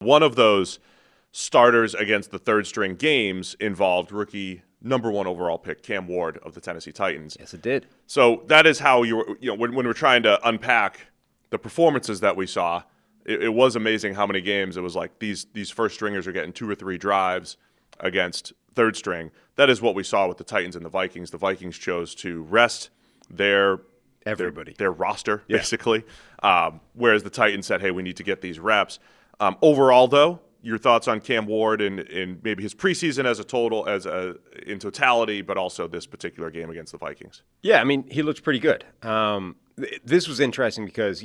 One of those starters against the third-string games involved rookie number 1 overall pick Cam Ward of the Tennessee Titans. Yes, it did. So that is how when we're trying to unpack the performances that we saw, it was amazing how many games it was like these first stringers are getting 2 or 3 drives against third string. That is what we saw with the Titans and the Vikings. The Vikings chose to rest their roster, basically, whereas the Titans said, hey, we need to get these reps. Overall, though, your thoughts on Cam Ward and maybe his preseason in totality, but also this particular game against the Vikings? Yeah, I mean, he looked pretty good. This was interesting because,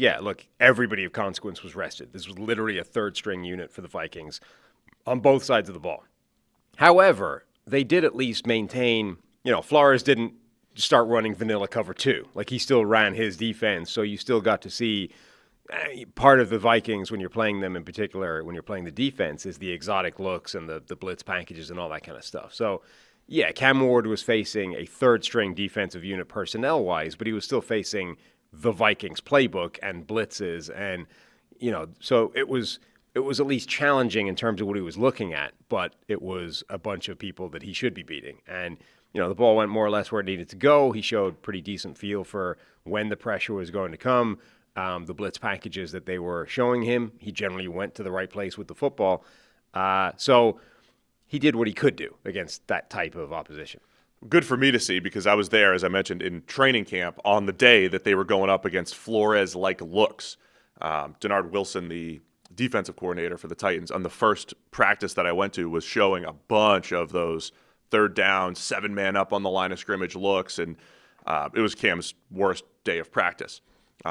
everybody of consequence was rested. This was literally a third-string unit for the Vikings on both sides of the ball. However, they did at least maintain, Flores didn't start running vanilla cover 2. Like, he still ran his defense, so you still got to see part of the Vikings when you're playing them, in particular when you're playing the defense, is the exotic looks and the blitz packages and all that kind of stuff. So, yeah, Cam Ward was facing a third-string defensive unit personnel-wise, but he was still facing the Vikings playbook and blitzes, and so it was at least challenging in terms of what he was looking at, but it was a bunch of people that he should be beating. And the ball went more or less where it needed to go. He showed pretty decent feel for when the pressure was going to come. The blitz packages that they were showing him, he generally went to the right place with the football. So he did what he could do against that type of opposition. Good for me to see, because I was there, as I mentioned, in training camp on the day that they were going up against Flores-like looks. Denard Wilson, the defensive coordinator for the Titans, on the first practice that I went to, was showing a bunch of those third down, 7-man up on the line of scrimmage looks, and it was Cam's worst day of practice,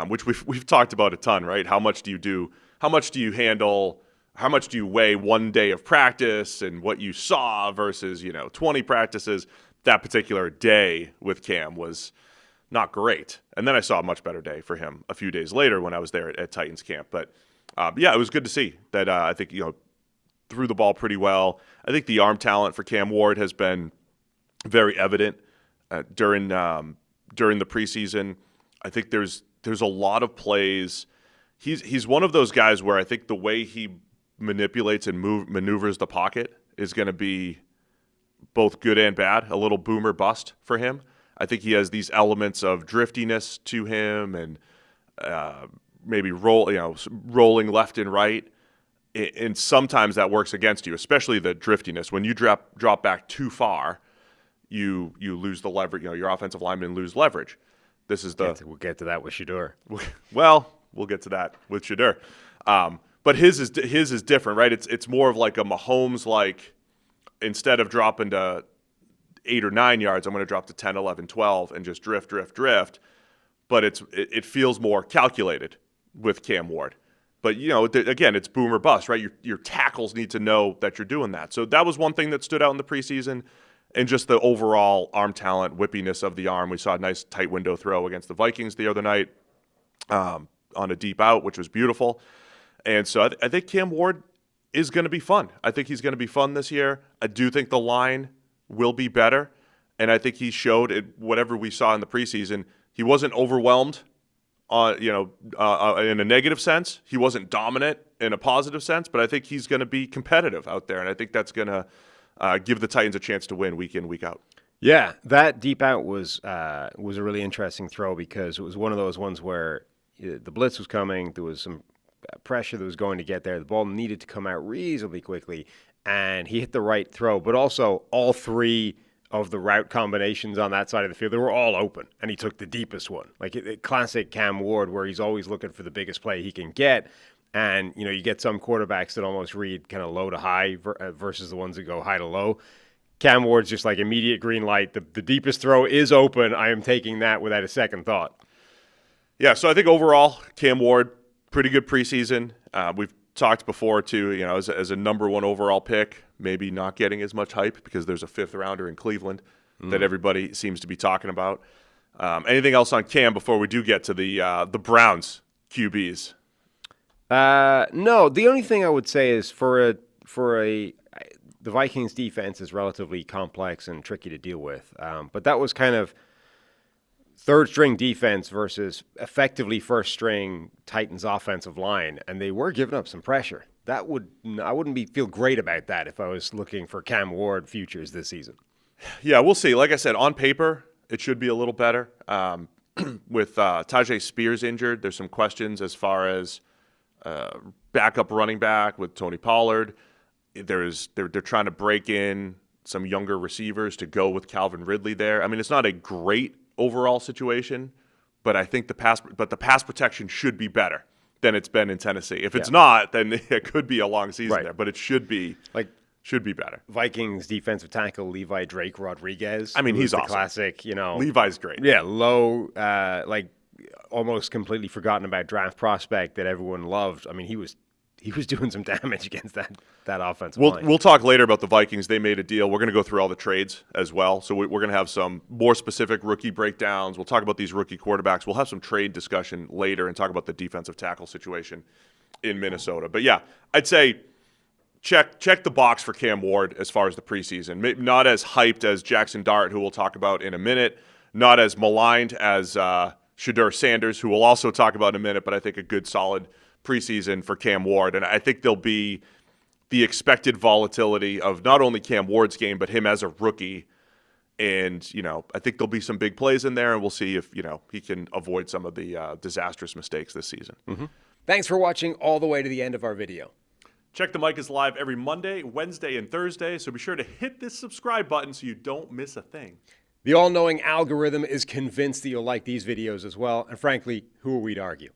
which we've talked about a ton, right? How much do you do? How much do you handle? How much do you weigh one day of practice and what you saw versus 20 practices? That particular day with Cam was not great, and then I saw a much better day for him a few days later when I was there at Titans camp. But it was good to see that. I think threw the ball pretty well. I think the arm talent for Cam Ward has been very evident during the preseason. I think there's a lot of plays. He's one of those guys where I think the way he manipulates and maneuvers the pocket is going to be both good and bad, a little boomer bust for him. I think he has these elements of driftiness to him and maybe rolling left and right. And sometimes that works against you, especially the driftiness. When you drop back too far, you lose the leverage. Your offensive linemen lose leverage. We'll get to that with Shedeur. Well, we'll get to that with Shedeur. But his is different, right? It's more of like a Mahomes, like, instead of dropping to 8 or 9 yards, I'm going to drop to 10, 11, 12 and just drift. But it feels more calculated with Cam Ward. But, again, it's boom or bust, right? Your tackles need to know that you're doing that. So that was one thing that stood out in the preseason, and just the overall arm talent, whippiness of the arm. We saw a nice tight window throw against the Vikings the other night on a deep out, which was beautiful. And so I think Cam Ward is going to be fun. I think he's going to be fun this year. I do think the line will be better, and I think he showed it. Whatever we saw in the preseason, he wasn't overwhelmed in a negative sense. He wasn't dominant in a positive sense, but I think he's going to be competitive out there, and I think that's going to give the Titans a chance to win week in, week out. Yeah, that deep out was a really interesting throw, because it was one of those ones where the blitz was coming. There was some pressure that was going to get there. The ball needed to come out reasonably quickly, and he hit the right throw. But also, all three of the route combinations on that side of the field, they were all open, and he took the deepest one. Like classic Cam Ward, where he's always looking for the biggest play he can get. And, you get some quarterbacks that almost read kind of low to high versus the ones that go high to low. Cam Ward's just like immediate green light. The deepest throw is open. I am taking that without a second thought. Yeah, so I think overall, Cam Ward, pretty good preseason. We've talked before, too, as a number 1 overall pick, maybe not getting as much hype because there's a 5th rounder in Cleveland that everybody seems to be talking about. Anything else on Cam before we do get to the Browns QBs? No, the only thing I would say is the Vikings defense is relatively complex and tricky to deal with. But that was kind of third-string defense versus effectively first-string Titans offensive line, and they were giving up some pressure. I wouldn't feel great about that if I was looking for Cam Ward futures this season. Yeah, we'll see. Like I said, on paper, it should be a little better. With Tajay Spears injured, there's some questions as far as backup running back with Tony Pollard. They're trying to break in some younger receivers to go with Calvin Ridley there. I mean, it's not a great overall situation, but I think the pass protection should be better than it's been in Tennessee. If it's not, then it could be a long season there, but it should be better. Vikings defensive tackle Levi Drake Rodriguez. I mean, he's the awesome. Classic, Levi's great. Yeah, low, almost completely forgotten about draft prospect that everyone loved. I mean, he was doing some damage against that offensive line. We'll talk later about the Vikings. They made a deal. We're going to go through all the trades as well. So we're going to have some more specific rookie breakdowns. We'll talk about these rookie quarterbacks. We'll have some trade discussion later and talk about the defensive tackle situation in Minnesota. But yeah, I'd say check the box for Cam Ward as far as the preseason. Maybe not as hyped as Jackson Dart, who we'll talk about in a minute. Not as maligned as Shadur Sanders, who we'll also talk about in a minute. But I think a good, solid preseason for Cam Ward. And I think there'll be the expected volatility of not only Cam Ward's game, but him as a rookie. And, I think there'll be some big plays in there, and we'll see if, he can avoid some of the disastrous mistakes this season. Mm-hmm. Thanks for watching all the way to the end of our video. Check the Mic is live every Monday, Wednesday, and Thursday, so be sure to hit this subscribe button so you don't miss a thing. The all-knowing algorithm is convinced that you'll like these videos as well, and frankly, who are we to argue?